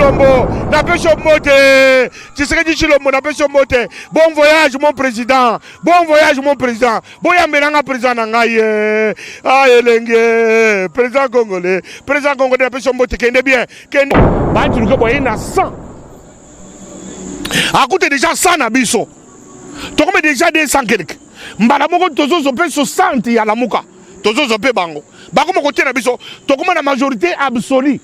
Chilombo, n'appelle Chomote, Tshisekedi Chilombo, n'appelle Chomote. Bon voyage, mon président. Bon voyage, mon président. Boya Melanga, président Nangaye. Ah, Elenge, président congolais. Président congolais, n'appelle Chomote, Kende bien. Kende. Bah, tu le vois, il y a 100. À côté déjà 100 nabiso. Tu as déjà des 100 quelques. Mbalamoko, tozo sope 60 ya la muka. Tozo sope bango. Bakoma côté nabiso. Tu as la majorité absolue.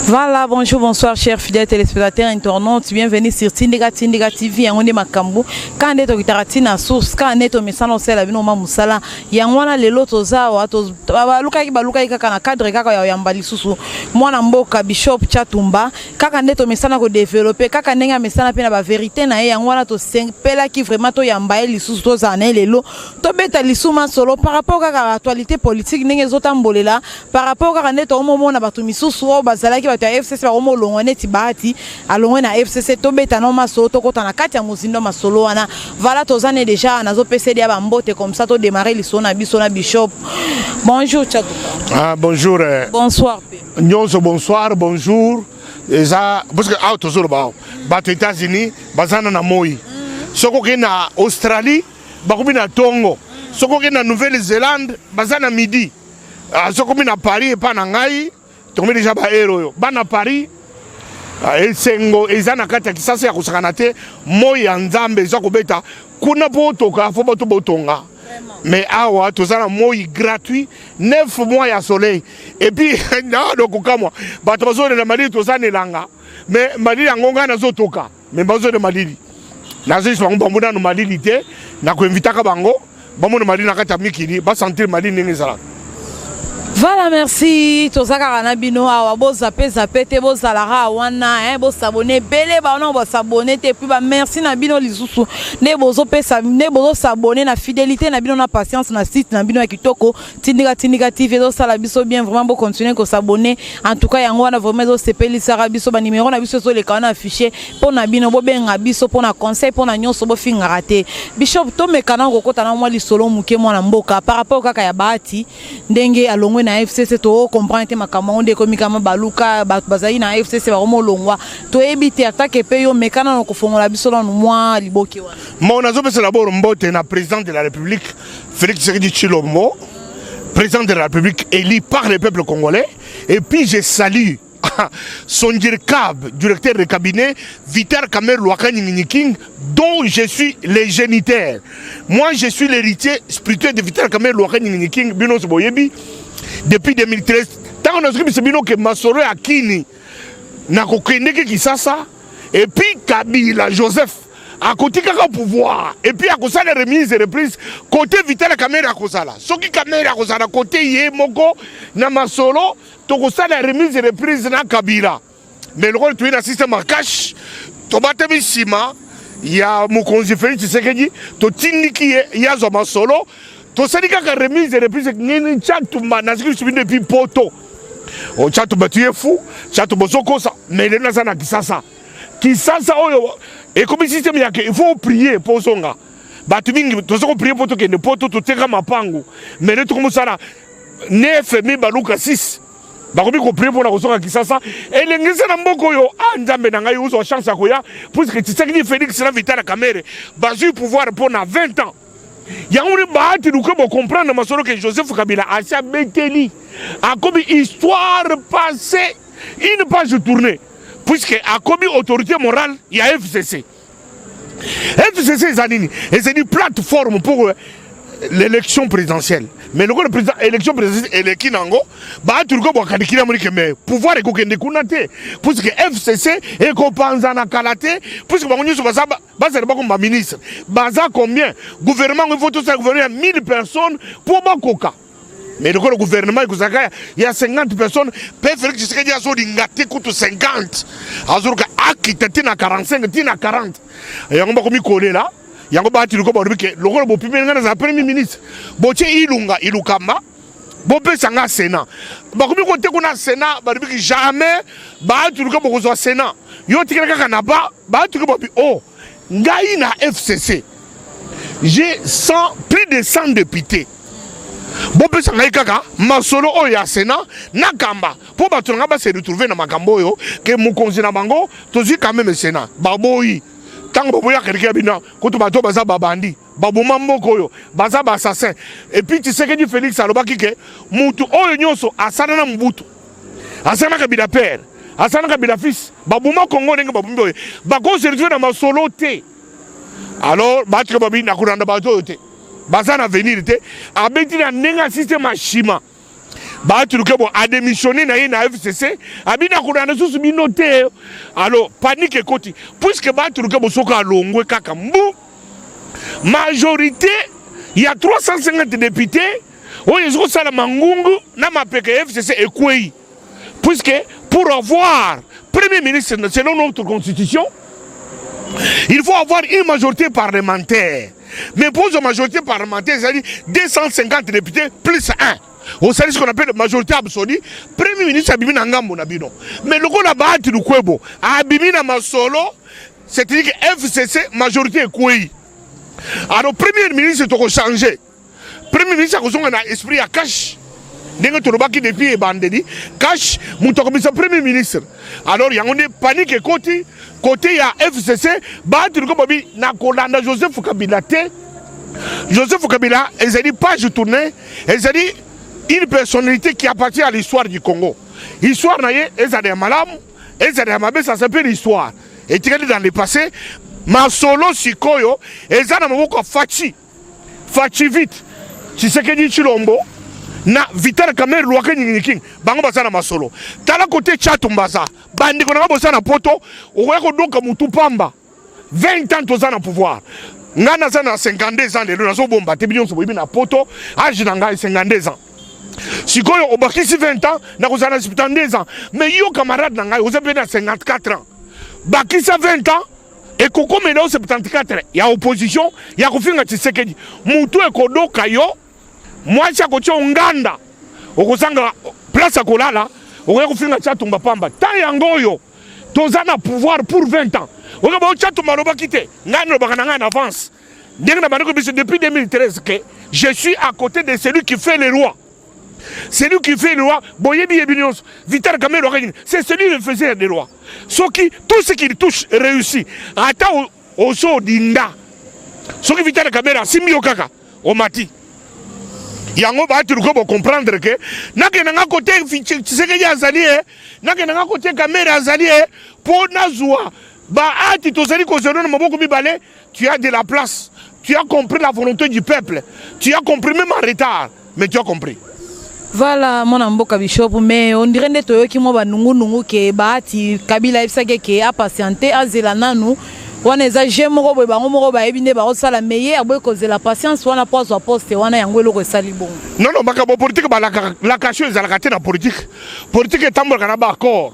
Voilà, bonjour, bonsoir, chers fidèles téléspectateurs internautes. Bienvenue sur Tindega TV. On est Makambo. Quand on est au Taratina source, quand on est au Messano, c'est la vie normal Moussala. Yanwana le loto zawa, Luka kana cadre kaka yambali susu. Moi namboka Bishop Chatumba. Quand on est au Messana ko développer, quand on est au Messana pena ba vérité na yanwana to pela qui vraiment to yambaye li susu to zané lelo. To beta li suma solo par rapport à l'actualité politique n'enge zotambolela. Par rapport à on est au moment na batu misusu bazala ki FCC ba omo longone tibati alongwe na FCC to beta no masolo to kota na kati ya muzindo masolo wana voilà tozane déjà nazo PCD ya bambote comme ça to démarrer l'isona bisona Bishop. Bonjour Chatumba. Ah bonjour. Bonsoir. Nyonso bonsoir, bonjour. Eza parce que auto zoro ba États-Unis bazana na moi. Soko ke na Australie bakobi na Tongo. Soko ke na Nouvelle-Zélande bazana midi. Soko ke na Paris pa na ngai. Tombé déjà ba héros bana Paris esengo ezana kati ya kisasa ya kusakana te moya nzambe za kobeta kuna potoka fo bato botonga mais awa tozana moyi gratuit 9 mois ya soleil et puis na donc kamwa bato bazone na malili tozana langa mais malili ngonga na zotoka mais bazone malili nazo bango bamuna no malili te na ko invitaka bango bamona malili na kati ya mikili ba sentir malili ngezala. Voilà, merci. Tozaka Ranabino, Awabo Zapé, Zapete, Bozalara, Wana, Bo s'abonner, Bele, Banon, Bo s'abonner, et puis merci Nabino Lizusu, Nebozo s'abonner, na fidélité, Nabino, na patience, na site, Nabino Kitoko, Tindiga TV, Salabiso, bien vraiment, beau continuer que s'abonner. En tout cas, Yango, on a vraiment ce pays, Sarabiso, numéro, Nabiso, les canaux affichés, pour Nabino, Boben, Abiso, pour na conseil, pour na nyon, Sobo, fin raté. Bishop, Tome, Kanan, Rokota, moi, les solo, Mouké, moi, Mboka, par rapport à Kayabati, Dengue, Alongwe, na FCC to comprendre makama onde komikama baluka bazali na FCC ba romo longwa to ebite attaque pe yo mekana ko fongola biso na moi liboki wana mon azo pesa d'abord mbote na président de la République Félix Tshisekedi Tshilombo, président de la République élu par le peuple congolais, et puis je salue son directeur de cabinet Vital Kamerhe Lwakani King, dont je suis le géniteur. Moi je suis l'héritier spirituel de Vital Kamerhe Lwakani King Binos Boyebi. Depuis 2013, tant qu'on a dit que Masoro a Kini, n'a qu'aucun qui ça, et puis Kabila, Joseph, à côté de pouvoir, et puis à cause de la remise et reprise, côté Vital Kamerhe à cause de là. Ce qui Kamerhe à cause de là, côté Yemoko, na Masoro, tout ça la remise et reprise na Kabila. Mais le rôle de un système en cash, Tomatemi Sima, il y a mon conseiller Félix Tshisekedi, Totiniki, il y a Zoma Solo. To sendika ka remise et reprise ngini Chatumba naziki subi depuis poto. O Chatumba tu es fou, Chatumba soko ça, mais les nazana kisasa. Kisasa oyo et comme système yake il faut prier pour songa. Batu mingi to soko prier pour to kende poto to teka mapangu. Mais le truc musala 9 mi baluka 6. Bakobi ko prier pour na kosonga kisasa et l'engisa na mboko yo nzambe na ngai uzo chance akoya puisque Tshisekedi Félix na Vital Kamerhe bazu pouvoir pour na 20 ans. Il y a un bahati nous pouvons comprendre que Joseph Kabila a sa bételi a comme histoire passée une page tournée puisque a comme autorité morale il y a FCC. FCC c'est une plateforme pour l'élection présidentielle. Mais le président élection présidentielle est qui nango bah tu le vois mais pouvoir est qu'on découverte puisque FCC est compensé na kalaté puisque on est base pas comme ministre base combien gouvernement il faut tout ça gouverner 1000 personnes pour Bakoka. Mais le gouvernement il y a 50 personnes peut faire que ce qu'il y a sur l'ingate coûte 50 azur ka akitati na 45 tina 40 et on va comme coller là. Yango ba tiluko ba rubike lokolo bo pimena na premier ministre boche ilunga ilukama bo pesa nga Sénat ba komi ko te kuna Sénat ba rubike jamais ba tiluko bo ko Sénat yo tikela kaka na ba tiluko bo oh ngai na FCC j'ai plus de 100 députés. Bopesa ngai kaka masolo oyo ya Sénat na kamba po bato nga ba se retrouver na makambo oyo ke mokonzi na bango tozi quand même Sénat baboyi tango baboya keleke bina kutu bato baza babandi baboma mboko oyo baza ba assassin et puis tu sais que du Félix alobaki ke mutu oyo nyonso asana na mbutu asana ka bida père asana ka bida fils baboma Congo ndenge babumbi oyo bako se retrouver na masolo te. Alors bato babi na kuranda bato oyo te baza na venir te abeti na nenga système chima ba turuke bo a démissionné na FCC abina kurana susu bino te. Alors panique koti puisque ba turuke bo soka longwe kaka mbu majorité il y a 350 députés oyo zo sala mangungu na mapeke FCC ekwei puisque pour avoir premier ministre selon notre constitution il faut avoir une majorité parlementaire. Mais pour une majorité parlementaire, c'est-à-dire 250 députés plus 1. Au service ce qu'on appelle majorité absolue, Premier ministre Abimina Ngambo Nabino. Mais le gars là-bas, tu le Kwebo, Abimina Masolo, c'est-à-dire que FCC, majorité est quoi? Alors, Premier ministre, tu as changé. Premier ministre, tu as un esprit à cash. N'est-ce pas depuis bandedi cash mon premier ministre. Alors il y a une panique et côté il y a FCC battre comme babi na kolanda Joseph Kabila te. Joseph Kabila ils a dit page tournée, ils a dit une personnalité qui appartient à l'histoire du Congo. Histoire na ye ils a des malam, ils a des mabe ça s'appelle l'histoire. Et tu regardes dans le passé Masolo Sikoyo ils a na moko Fachi vite. Tu sais que dit Chilombo na Vital Kamerhe Lwaka Nyinyiking bango basana masolo tala côté Chatumbaza bandi kona bosana poto oyeko doka mutu pamba 20 ans tozana pouvoir ngana sana 52 ans lelo nazo bomba te bilionso boyibi na poto âge na ngai 52 ans sikoyo obakisi 20 ans na kozana 72 ans mais yo camarade na ngai oza pena 54 ans bakisa 20 ans et koko mena 74 ya opposition ya kofinga Tshisekedi mutu ekodoka yo moi je suis en Nganda, au place à Kolala, au Refuge Chatumba Pamba. Tayangoyo, Tozana pouvoir pour 20 ans. Au Chatumba Roba quitté, Nano Barananga en avance. Depuis 2013, je suis à côté de celui qui fait les lois. Celui qui fait les lois, Boyebi Ebinios, Vital Kamero, c'est celui qui faisait les lois. Tout ce qu'il touche réussit. Attends au saut d'Inda. Ce qui Vital Kamera, Simio Kaka, au Mati. Yango ba tu ko comprendre que nake na côté Tshisekedi azali nake na côté Kamera azali pour nazwa ba ati tozali ko zona maboko mibale tu as de la place, tu as compris la volonté du peuple, tu as compris même en retard mais tu as compris. Voilà mon amboka bishop mais on dirait ndeto yo ki mo ba nungu ke ba ati Kabila ifsake ke a patienter azela nanu wana eza jemoko boye bango moko bayebine bakosala meilleur boye kozela la patience wana poste wa poste wana yango eloko esali bongo. Non non makambo politique ba la cache ezalaka te na politique etambolaka na baaccord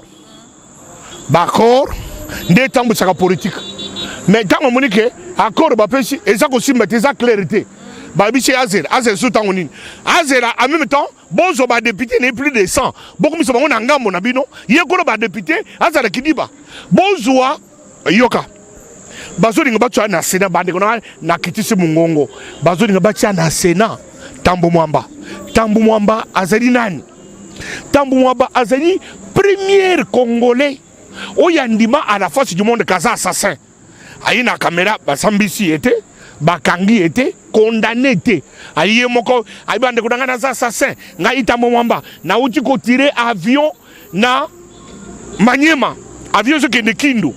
nde etambwisaka politique mais ntango omoni ke accord bapesi eza kosimba te eza clarité babisi azela so ntango nini azela en même temps bozo badepute ne plus de 100 bokomisa bango na ngambo na bino ye kolo badepute azala kidiba bozwa yoka bazolinga batya na Sénat bande kona na kitisi mungongo bazolinga batya na Sénat Tambo Mwamba azali nani? Tambo Mwamba azali premier congolais oyandima à la face du monde kaza assassin aina caméra basambisi était bakangi était condamné était aye moko ayibande kodanga na assassin ngai Tambo Mwamba na uti ko tirer avion na Maniema avion ce qui de Kindu.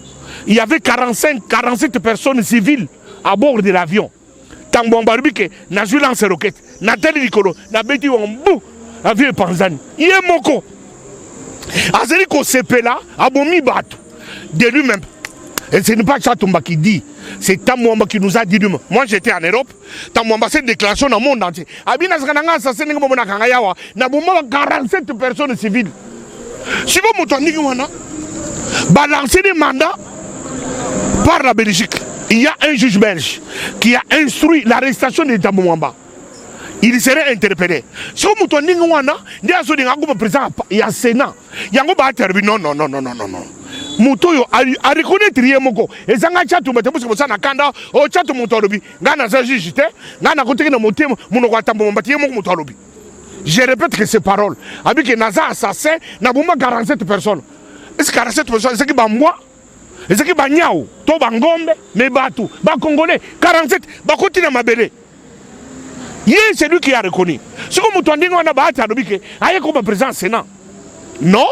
Il y avait 47 personnes civiles à bord de l'avion. Tambo Mbarbike, na lance roquette, na teli likolo, na beti wambu, avion Panzani. Il est moko. Azeli ko sepela, abomi batu, de lui-même. Et ce n'est pas Chatumba qui dit, c'est Tambo Mwamba qui nous a dit lui-même. Moi j'étais en Europe, Tambo Mwamba c'est une déclaration dans le monde entier. Abina Zgananga assassin ngo mona kangayawa, na bomba 47 personnes civiles. Si vous m'entendez wana, balancer des mandats par la Belgique. Il y a un juge belge qui a instruit l'arrestation de Tambo Mwamba. Il serait interpellé. Si vous m'entendez wana, il y a un président, il y a un Sénat. Il y a un non. Mutoyo a reconnaître rien moko. Et ça n'a pas tout parce que ça n'a kanda o chatu mutolobi. Ngana za jijite, ngana kote na moté muno kwa tambo mbati moko mutolobi. Je répète que ces paroles. Avec naza assassin na buma 47 personnes. Est-ce 47 personnes c'est qui ba moi? Est-ce qui ba nyao? To bangombe me batu, ba congolais 47 ba continue mabele. C'est lui qui a reconnu. Ce que Moutouanding on a battu à l'obike, aïe comme président Sénat. Non,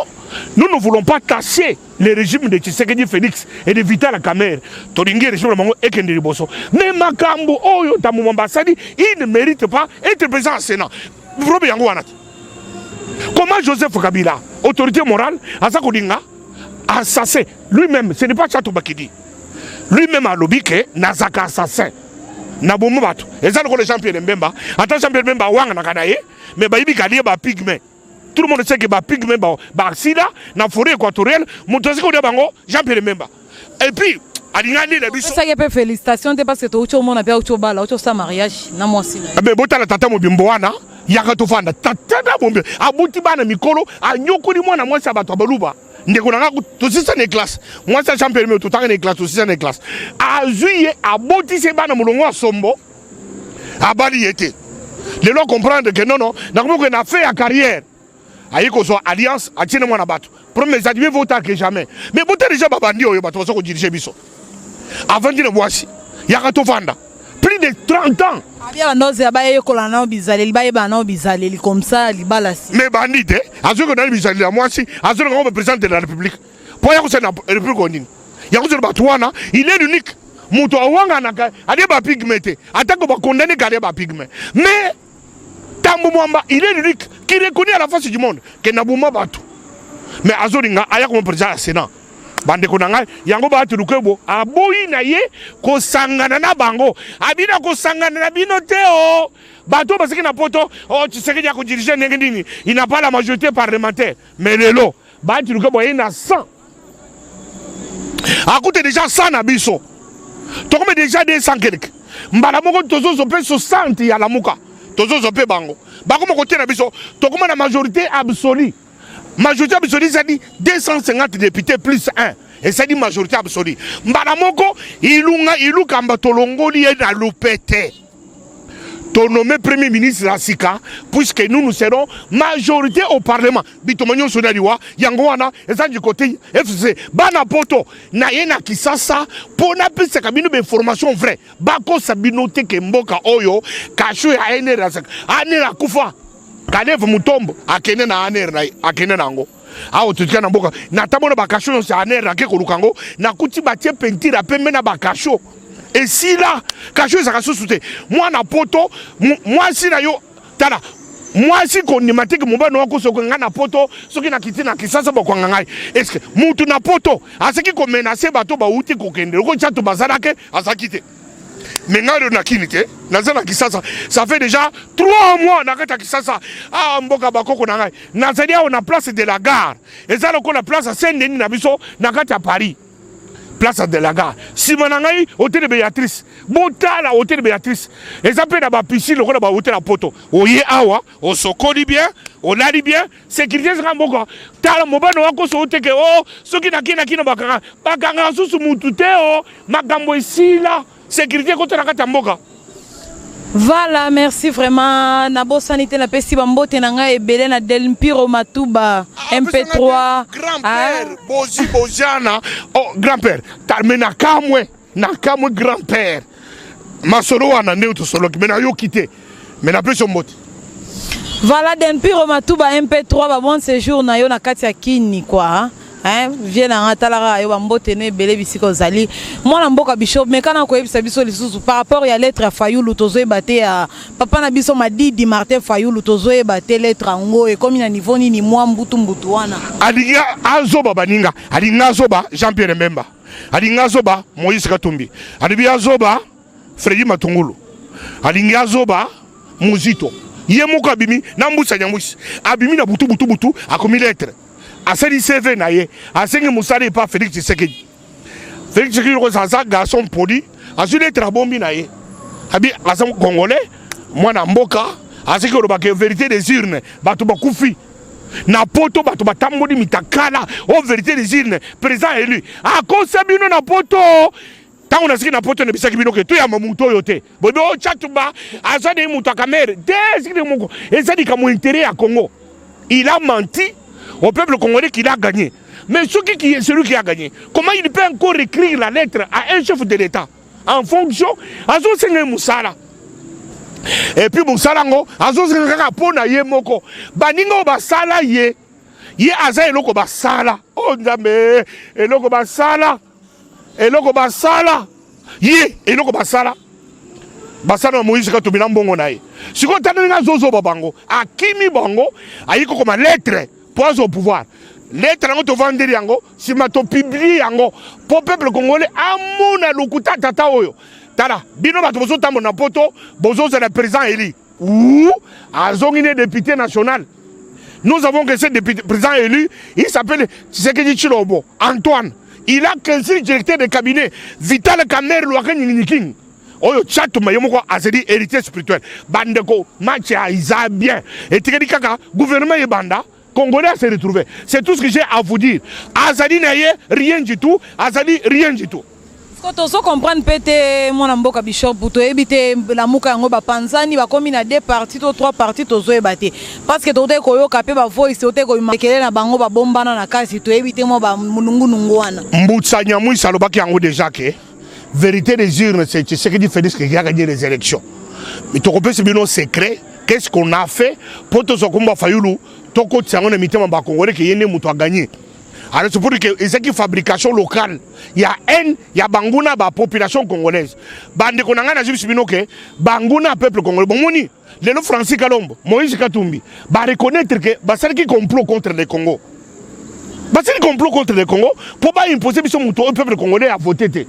nous ne voulons pas tasser les régimes de Tshisekedi Félix et de Vital Kamerhe. Tolingi régime le Mango et Kendri Bosso. Mais Makambo, Oyo, Tamou Mbassadi, il ne mérite pas être président Sénat. Comment Joseph Kabila, autorité morale, Asakodinga, assassin, lui-même, ce n'est pas Chateau Bakidi. Lui-même a l'obike, Nazaka assassin. Nabomu batu eza le champion Mbemba attends champion Mbemba wanga nakanaye mais ba ibi kalié ba pygmée tout le monde sait que ba pygmée ba sida na forêt équatoriale motozi ko de bango champion Mbemba et puis alingani la biso ça y est félicitations parce que tu monde bien tu bala tu sa mariage na mwasi na mais botala tata mobimbo wana yaka to fanda tata na bombe abuti bana mikolo anyokoli mwana mwasi abato abaluba ndeko nanga tosisa ne classe moi ça champion mais tout temps ne classe tosisa ne classe a juillet a botise bana mulongo sombo abali yete les gens comprendre que non na ko na fait à carrière ayi ko so alliance a tiene mwana bato premier ça devait voter que jamais mais boter déjà babandi oyo bato so ko diriger biso avant dine boisi yaka to fanda plus de 30 ans abia ndoze abaye kola na bizaleli baye bana bizaleli comme ça libala si mais bandite azo ko na bizaleli la moi si azo ko président de la République pour ya ko se na République ondine ya ko se batwana il est unique muto awanga na ade ba pigmenté atako ba condamner kale ba pigment mais Tambo Mwamba il est unique qui reconnaît à la face du monde que nabuma batu mais azo linga aya ko président du Sénat bande ko nanga yango ba tu lukebo aboyi na ye ko sangana na bango abina ko sangana na bino teo bato parce que na poto oh tu sais que ya ko diriger ndenge il n'a pas la majorité parlementaire mais lelo ba tu lukebo il na 100 a coûté déjà 100 na biso to comme déjà 200 quelque mbala moko tozo zope 60 ya la muka tozo zope bango ba ko côté na biso to comme la majorité absolue. Majorité absolue, ça dit 250 députés plus 1. Et ça dit majorité absolue. Mbaramoko, ilou kamba tolongoli na loupete. Ton nommé premier ministre la Sika, puisque nous serons majorité au Parlement. Bitomanyon Sonadiwa, Yangoana, et ça du côté FCC. Bana poto, na yena kisasa, pona pese kabino be information vraie. Bako sabinote ke mboka oyo, kashu ya ene rasak. Ane la kufa. Kalef mutombo akene na aner na akene nango awo tutika na mboka na tamona bakasho no sa aner ake kolukango na kuti batie pentira pembe na bakasho et si là kasho za kasusute moi na poto moi si na yo tala moi si ko ni matiki mobano wako soko ngana poto soki na kitina kisasa boko ngangai est-ce que mutu na poto aseki ko menacer bato ba uti ko kende ko chato bazarake asakite. Mais na kinite nazana kisasa ça fait déjà 3 mois na kata kisasa ah mboka bakoko na ngai nazalia on a place de la gare et ça la place à Saint-Denis na biso na kata Paris place de la gare simana ngai hôtel de Béatrice botala hôtel de Béatrice et ça peut na ba piscine lokola ba hôtel à poto oye awa o sokoli bien o lali bien sécurité za mboka tala mobano wako so oteke oh soki na kina bakanga susu mutute oh magambo isila sécurité contre la katamboka. Voilà, merci vraiment. Nabo sanité na pesi bambote nanga ebele na Delmpiro Matuba MP3 grand-père Bozi Bojana oh grand-père Tarmena kamwe na kamwe grand-père Masolo wana neo to solo mena yo quitté mais na plus mbote. Voilà Delmpiro Matuba MP3 ba bon séjour na yo na kati ya kini quoi. Viens à Talara et Wambote ne belé bisiko zali. Moi la mboka bishop mais quand on koyeb sabiso lisusu par rapport à lettre à Fayulu tozo baté à papa na biso madi di Martin Fayulu tozo baté lettre ngo et comme na niveau ni moi mbutu wana. Alinga azoba baninga, alinga zoba Jean-Pierre Mbemba. Alinga zoba Moïse Katumbi. Alinga zoba Freddy Matungulu. Alinga zoba Muzito. Yemuko abimi na mbusa nyamusi. Abimi na butu akomi lettre. Aseli CV na ye, asengi musali pa Félix Tshisekedi. Félix Tshisekedi ko sa garçon poli, asuli trabombi na ye. Abi asam congolais, mwana mboka, aseki ko ba vérité des urnes, batu bakufi. na poto bato batamboli mitakala o vérité des urnes président élu akosa bino na poto tango na siki na poto ne bisaki bino ke to ya mamuto yote bodo chatuba azade muto kamere desiki moko ezadi ka mo intérêt à Congo. Il a menti au peuple congolais qu'il a gagné. Mais celui qui a gagné, comment il peut encore écrire la lettre à un chef de l'État en fonction azo senga musala. Et puis musalango azo senga ka pona ye moko baningo basala ye aza eloko basala oh nzambe eloko basala ye eloko basala Moïse Katumbi na mbongo na ye siko tananga zozo babango akimi bango ayiko comme lettre pour au pouvoir lettre nango to vendre yango sima to publier yango pour peuple congolais amona lokuta tata oyo tala bino bato bozo tambo na poto bozo c'est le président élu ou azongine député national. Nous avons que ce député président élu, il s'appelle Tshisekedi Tshilombo Antoine. Il a 15 directeurs de cabinet Vital Kamerhe Lwakani oyo chatuma yomoko azedi héritier spirituel bandeko match a isa bien et tikedi kaka gouvernement yebanda congolais à se retrouver. C'est tout ce que j'ai à vous dire. Azadi naye rien du tout, azadi rien du tout. Tozo comprendre pété mon amboka bishop pour éviter la muka yango ba panzani ba komi na 2 parties to 3 parties tozo ebate parce que tote koyo kapé ba voice tote ko makele na bango ba bombana na kasi to éviter mo ba munungu wana mbutsa nyamui salobaki yango déjà que vérité des urnes c'est ce qui dit Félix qui a gagné les élections mais to kopé c'est bien secret qu'est-ce qu'on a fait pour to sokomba fayulu to ko tsango na mitema ba congolais qui yene muto a gagné. Alors c'est pour dire que c'est une fabrication locale. Il y a il y a banguna ba population congolaise. Bande konanga na jibi sibino ke banguna peuple congolais. Bon moni, les Francis Kalombo, Moïse Katumbi, ba reconnaître que ba c'est qui complot contre le Congo. Ba c'est complot contre le Congo pour pas imposer biso muto au peuple congolais à voter.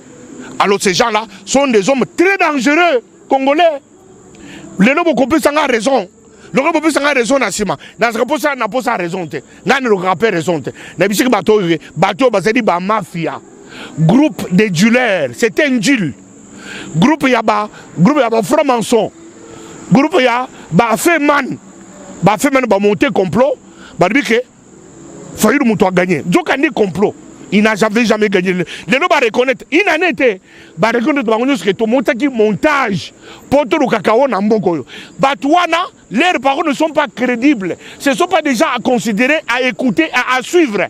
Alors ces gens-là sont des hommes très dangereux congolais. Les lobos compris ça a raison. Le groupe peut s'en raison nassima. Dans ce cas, n'a pas raison. N'a le rappel raison. N'a pas bateau basé ba mafia. Groupe de dealers. C'est un deal. Groupe yaba franc-maçon. Groupe ya ba fait man ba monter complot. Ba dit que failli le mouton gagner. Donc on dit complot. Il n'a jamais gagné. Les gens reconnaître. Il en était. Ba reconnaître que tout montage pour tout le cacao na mboko. Batouana, leurs paroles ne sont pas crédibles. Ce ne sont pas des gens à considérer, à écouter, à suivre.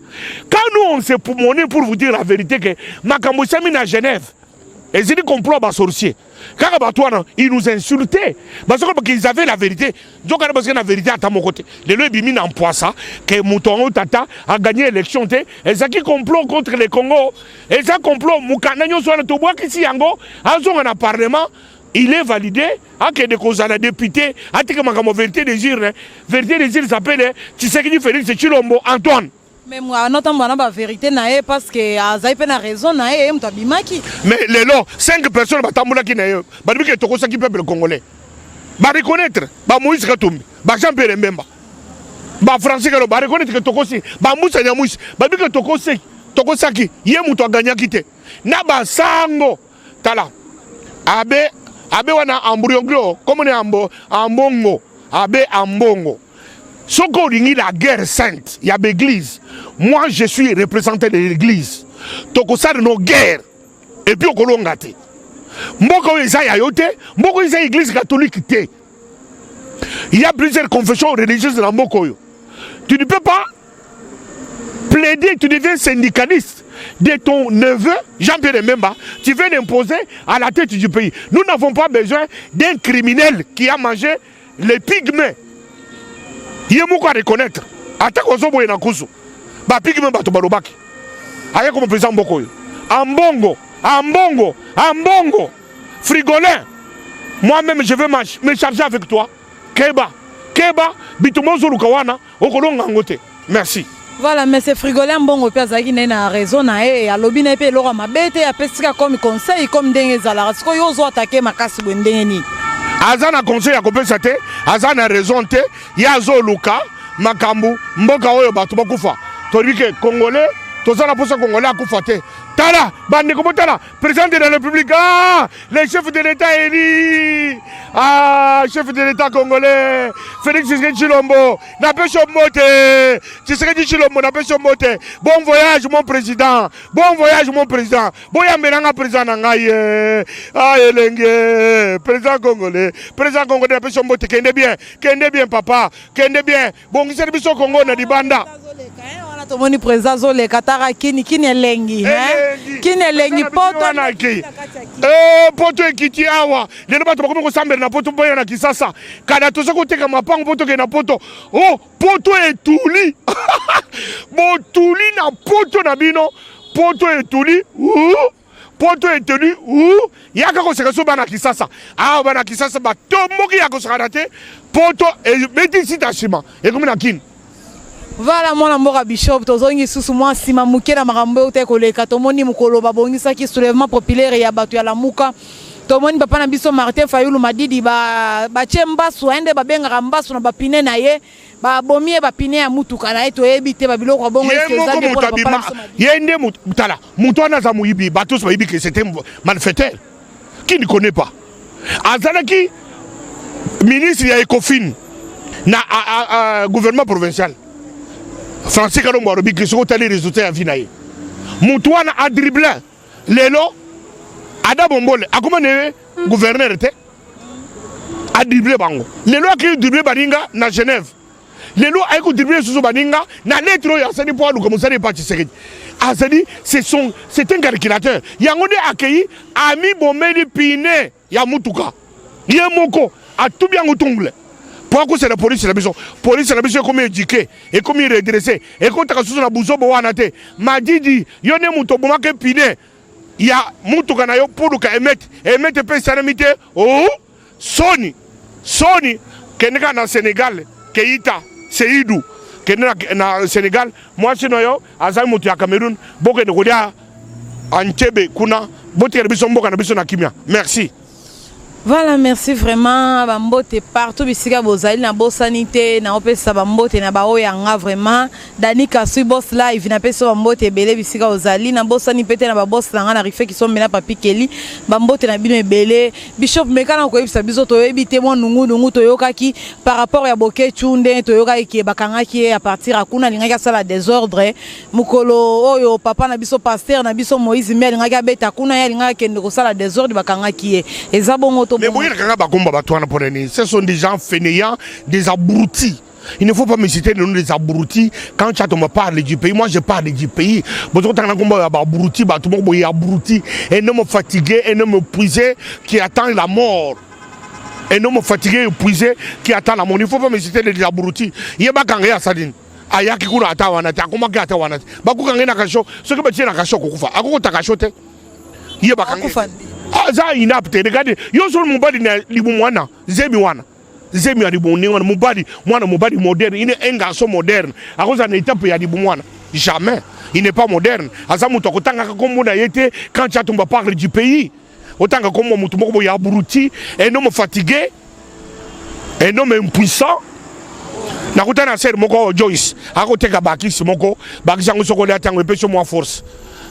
Quand nous on s'est poumonné pour vous dire la vérité que Makambo Samine à Genève, et ils dit complot à sorcier. Quand ils nous insultaient, parce qu'ils avaient la vérité. Donc, parce qu'il y a la vérité à mon côté. Les gens bimine en poisson, que Mouton Tata a gagné l'élection. Et ça qui complot contre les Congo. Et ça complot, Moukananyo soit le Tobois qui s'y yango, en parlement. Il est validé, à que des causes à la députée, à que ma vérité des urnes. Vérité des urnes s'appelle Tshisekedi Félix Tshilombo Antoine. Mais moi, notamment la vérité nae parce que Azaï a raison nae mtabimaki. Mais les lots, 5 personnes batamboula qui nae, bah depuis que toko saki peuple congolais, bah reconnaître, bah Moïse Katumbi, bah Jean-Pierre Mbemba, bah Francis Kalombo, bah reconnaître que toko si, bah Moussa Nyamouis, bah depuis que toko saki, yé mouto a gagné quitté, na bah sango, tala, abe wana ambrioglo, comme on est ambongo, abe ambongo. Ce qu'on dit la guerre sainte, il y a l'église. Moi, je suis représentant de l'église. Donc, ça de nos guerres. Et puis, on a gâté. Mboko isa yayote, mboko isa église catholique té. Il y a plusieurs confessions religieuses dans Mboko. Tu ne peux pas plaider, tu deviens syndicaliste de ton neveu, Jean-Pierre Mbemba, tu viens d'imposer à la tête du pays. Nous n'avons pas besoin d'un criminel qui a mangé les pygmées. Il y a beaucoup à reconnaître. Attaque aux hommes et Nakusu. Bah, pigme bato balobaki. Aïe comme président Mboko. Ambongo. Frigolin. Moi-même, je veux me charger avec toi. Keba, bitumozo lukawana, okolonga ngote. Merci. Voilà, mais c'est Frigolin Mbongo Piazaki n'a raison et à l'obine pe lora mabete a pesika comme conseil comme dengue zala. Parce que yozo attaquer ma casse bendeni. Azana conseil à compétition, Azana raison te, yazo luka, makambu, mboka oyo batu bakufa. Todi que congolais, tozala posa congolais akufa te. Tala, bande comme tala, président de la République, les chefs de l'État élus. Ah, chef de l'État congolais, Félix Chilombo, Napesho Mote, Tshisekedi Chilombo, Napesho Mote. Bon voyage, mon président. Bon voyage, mon président. Boya Menanga, président Nangaye. Ah, Elenge, président congolais. Président congolais, Napesho Mote, kende bien, papa. Kende bien. Bon, service au Congo, na di banda. Tomoni président zole katara kini elengi kini elengi poto ekiti awa lelo bato bakomi kosambela na poto boya na Kisasa kada toza koteka mapango poto ke na poto oh poto etuli botuli na poto na bino poto etuli poto etuli yaka koseka so bana Kisasa awa bana Kisasa batomboki ya kosaka te poto beti sita shima ekomi na kini. Voilà mwana mboka Bishop tozongi susu mwa sima muke na makambo te koleka tomoni mukolo babongisa ki soulèvement populaire ya batu ya Lamuka tomoni papa na biso Martin Fayulu Madidi ba chembasu ende babenga mbasu na bapine na ye ba bomie bapine ya mutuka na eto ebite babiloko ya bongo est-ce que papa yende mutala mutu ana za muibi batus ba ibi que c'était malfaiteur qui ne connaît pas azalaki ministre ya Ecofin na gouvernement provincial Francis Kalombo Arobi qui sont allés résultats à Vinaye. Moutouana a dribblé. Lelo, Ada Bombole, a comment gouverneur était a dribblé Bango. Lelo a dribblé Baninga na Genève. Lelo a dribblé sous Baninga na lettre ya sani pour nous comme ça n'est pas Tshisekedi. Azali c'est un calculateur. Yangone accueilli ami Bomeli Pine ya Mutuka. Yemoko a tout bien outongle. Pourquoi c'est la police la mission? Police la mission comme éduquer et comme redresser et quand tu as sous la bouzo boanate Madidi yone muto bomake pine ya muto kana yo pour ka emettre pe sanamité oh Sony keneka na Sénégal Keita Seydou keneka na Sénégal moi sino yo azai muto ya Cameroun boke de kodia Antebe kuna bote biso mboka na biso na kimia merci. Voilà, merci vraiment. Bambote partout, bisika bozali na bosanité, na opesa bambote na bao yanga vraiment. Dani Kasui boss live na peso bambote belé bisika bozali na bosani pete na ba boss langa na rife qui sont mena papi Kelly. Bambote na bino belé. Bishop mekana ko yebisa biso to yebite mo nungu to yokaki par rapport ya boke chunde to yoka ki bakanga ki à partir akuna linga ka sala désordre. Mukolo oyo papa na biso pasteur na biso Moïse Mel linga ka beta kuna ya linga kende ko sala désordre bakanga ki ezabongo. Mais ce sont des gens fainéants, des abrutis. Il ne faut pas me citer le nom des abrutis. Quand tu me parles du pays, moi je parle du pays. Un homme fatigué, un homme épuisé qui attend la mort. Un homme fatigué, épuisé qui attend la mort. Il ne faut pas me citer les abrutis. Il y a pas de sadine. Ayaki kuna atawana ta kuma ka atawana bakuka ngena kasho soki ba tiena kasho kukufa akuko takashote il y a pas za inapte regardez yo so mubadi na libu mwana zemi wana zemi ya libu ni wana mubadi mwana mubadi moderne il est un garçon moderne à cause de l'étape ya libu mwana jamais il n'est pas moderne asa muto kotanga comme na yete quand tu tombe parle du pays otanga comme muto moko ya abruti un homme fatigué un homme impuissant na kutana ser moko Joyce akoteka bakisi moko bakisi ngo soko le tango epesho mo force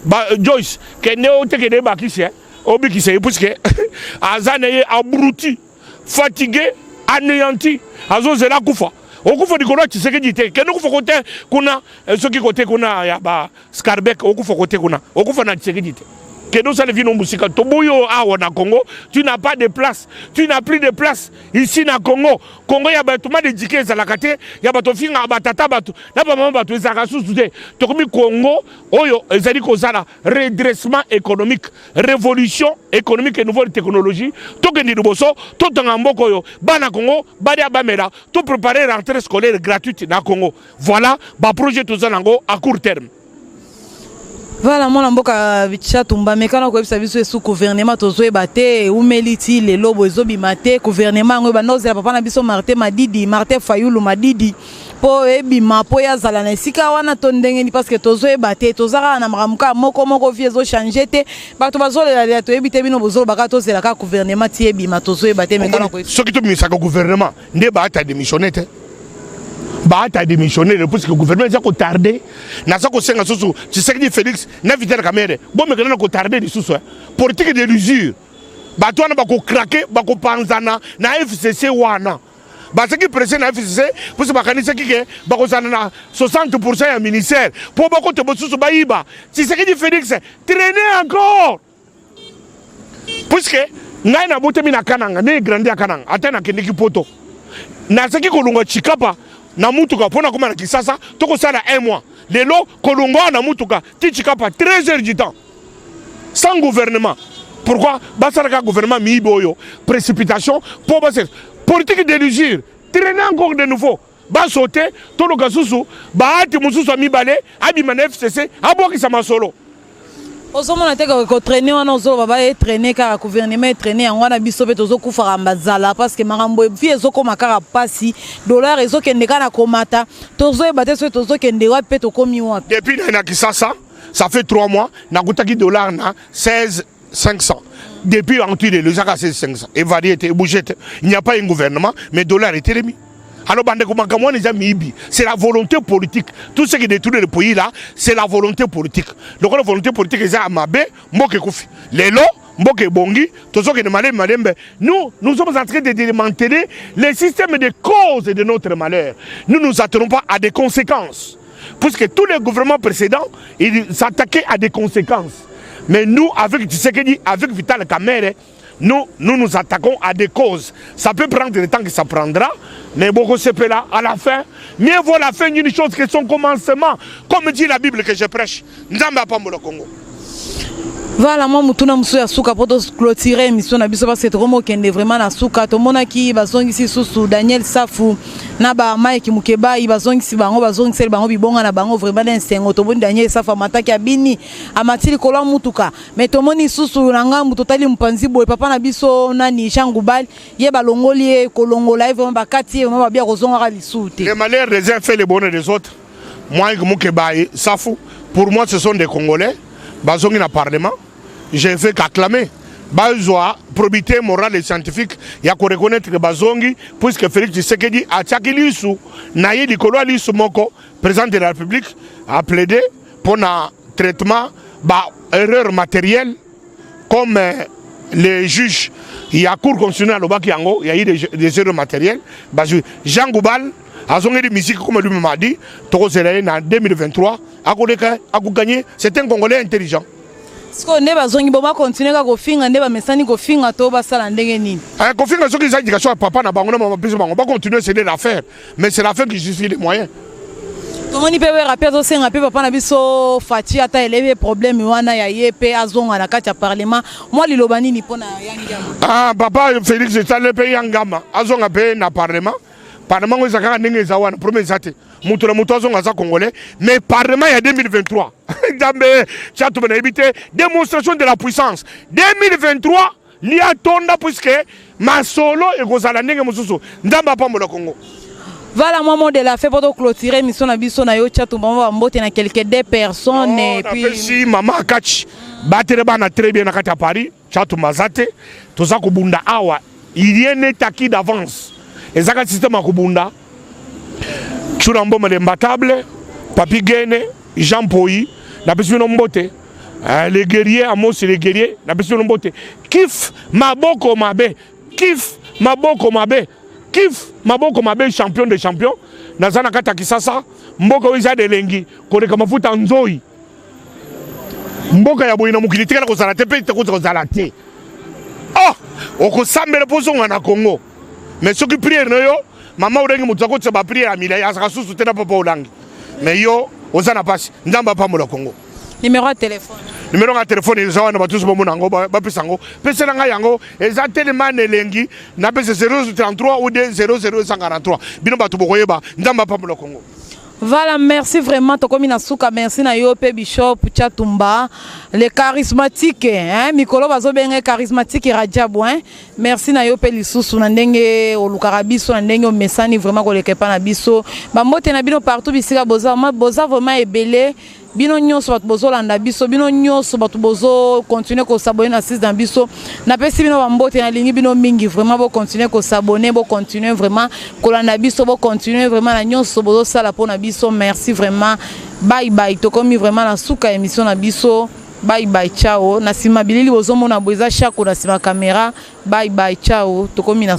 ba Joyce ke ne oteke de bakisi Obi qui sait puisque azane abruti fatigué anéanti azo zela kufa okufa dikolo Tshisekedi te keno kufa kote kuna soki kote kuna ya ba Skarbek okufa kote kuna okufa na Tshisekedi te keno ça vient musika toboyo awa na Congo tu n'as pas de place tu n'as plus de place ici na Congo ya bato ma dédiqué za la kate ya bato finga batata bato na ba mama bato za kasusu te to komi Congo oyo ezali kozala redressement économique révolution économique et nouvelle technologie to kendi liboso to tanga mboko yo bana Congo badi abamela to préparer rentrée scolaire gratuite na Congo voilà ba projet to zanango à court terme. Voilà, mon amboka bicha tumba mekana ko ebisa biso sous gouvernement tozo ebate umeliti le lobo ezobi mate gouvernement ngo banoze papa na biso Martin Fayulu Madidi po ebima po ya zala na sika wana to ndenge ni parce que tozo ebate tozaka na maramuka moko vie zo changer te bato bazolela to ebite bino bozolo baka tozela ka gouvernement ti ebima tozo ebate mekana ko soki to misaka gouvernement nde ba ata démissionner te ba ta démissionner parce que le gouvernement a tardé na ça ko senga soso Tshisekedi Félix na Vital Kamerhe bon mais ko tardé de soso politique de l'usure bato wana bako craquer bako panzana na FCC wana parce que pressé na FCC pour se bakanisa kike bako zana na 60% ya ministère pour bako te bosusu bayiba si c'est que Félix traîner encore puisque ngai na bote mina kananga ne grandi kananga atena kendiki poto na seki kolongo chikapa na mutuka pona koma na Kisasa toko sala 1 mois lelo kolongo na mutuka ti chikapa 13 heures du temps sans gouvernement. Pourquoi basaraka gouvernement miboyo précipitation pour passer politique de l'usure traîner encore de nouveau ba sauter to lo kasusu ba ati mususu amibale abima na FCC aboki sama solo ozomona te ko traîner wana ozolo baba e traîner car gouvernement e traîner yango na biso beto zo kufa mbazala parce que marambo vie ezoko makara pasi dollar ezokende kana komata tozo e bate so tozo kende wa peto komi wa depuis na Kisasa ça fait 3 mois na kutaki dollar na 16,500 depuis en tuile le zaka 16,500 et variété bougé il n'y a pas un gouvernement mais dollar est remis. Alors, c'est la volonté politique. Tout ce qui détruit le pays là, c'est la volonté politique. Donc, la volonté politique, c'est à Mabé, Moke Koufi. Les lots, Moke Bongi, tout ce qui est malin, nous sommes en train de démanteler les systèmes de causes de notre malheur. Nous ne nous attendons pas à des conséquences. Puisque tous les gouvernements précédents, ils s'attaquaient à des conséquences. Mais nous, avec Tshisekedi, avec Vital Kamerhe, nous nous attaquons à des causes. Ça peut prendre le temps que ça prendra, mais beaucoup se peut là, à la fin. Mieux vaut la fin d'une chose que son commencement. Comme dit la Bible que je prêche. Nzamba Pambo le Congo. Voilà, moi mutuna musu ya suka poto clôturer émission na biso parce que trop mokende vraiment na suka to mona ki bazongi si susu Daniel Safu na ba Mike Mukeba bazongi si bango bazongi bango bibonga na bango vraiment d'insengo to boni Daniel Safu mataki ya bini amatili kola mutuka mais to moni susu nanga mutotali mpanzi boy papa na biso nani Changubal ye balongoli kolongola vraiment bakati vraiment ba bia kozonga ka lisute. Les malheurs des uns fait le bonheur des autres. Moi Mukeba Safu pour moi ce sont des Congolais bazongi na parlement. J'ai fait qu'acclamer. Bazoa, probité morale et scientifique, il y a qu'on reconnaître que Bazongi, puisque Félix Tshisekedi a tchaki l'issue, naïe Nikolo l'issue Moko, président de la République, a plaidé pour un traitement erreur matérielle, comme les juges, il y a cour constitutionnelle au Bakiango, il y a eu des erreurs matérielles. Jean Goubal, a zongi de musique comme lui m'a dit, Toro Zelaïen en 2023, a gagné, c'est un Congolais intelligent. Sko ne bazongi boma continuer ka kofinga nde ba mesani kofinga to basala ndenge nini kofinga soki za éducation ya papa na bango na mama biso bango ba continuer c'est l'affaire mais c'est l'affaire qui justifie les moyens to moni pe rapper to senga pe papa na biso Fati ata eleve problème wana ya yepe azonga na kati ya parlement moi liloba nini pona yangama papa Félix Tshisekedi pe yangama azonga pe na parlement ngo ezaka ndenge za wana premier zate mutu na mutu azonga za congolais mais parlement ya 2023 démonstration de la puissance 2023 lia tonda puisque masolo et kozala ndenge mususu ndamba pambo la Congo. Voilà moment de la fait pour clôturer mission na biso na yo chatu mama mbote na quelques deux personnes et puis si mama Kachi battre bana très bien na kati à Paris chatu mazate toza kubunda awa il y a un acquis d'avance ezaka système à kubunda chuna mboma de mbatable Papi Gene Jean Poyi la personne mbote les guerriers Amos les guerriers la personne mbote kif maboko mabe kif maboko mabe kif maboko mabe champion de champion nazana kata Kisasa mboka wiza de lengi koleka mafuta nzoi mboka ya boyina mukili tikala kozala te pe kozala te okosambela pozonga na Congo mais ce qui prière no yo mama urengi mutako tsa ba prière amila ya saka susu tena papa ulangi mais yo ozana pasi ndamba pambo la Congo. Numéro de téléphone. Numéro de téléphone ils ont ba tous bomonango ba pisango pesela nga yango eza tellement elengi na pese 033 ou 00143 bino batu bokoyeba ndamba pambo la Congo. Voilà, merci vraiment Tokomi Nasuka, merci na Yope Bishop Chatumba, les charismatiques, hein, Mikolo bazo benga charismatique Radiabo, hein. Merci na Yope Lisusu na ndenge olukarabiso na ndenge mesani vraiment ko lekepa na biso. Ba mote na bino partout bisika boza vraiment ebele. Bino nyonso batu bozo landa biso, bino nyonso batu bozo continuer ko s'abonner na site dans biso. Na pesi bino bambote na lingi bino mingi vraiment bo continuer ko s'abonner, bo continuer vraiment ko landa biso, bo continuer vraiment na nyonso bozo sala pona biso. Merci vraiment. Bye bye. Tokomi vraiment na suka émission na biso. bye bye ciao na sima bilili ozomona boza shako na sima caméra bye bye ciao tokomi na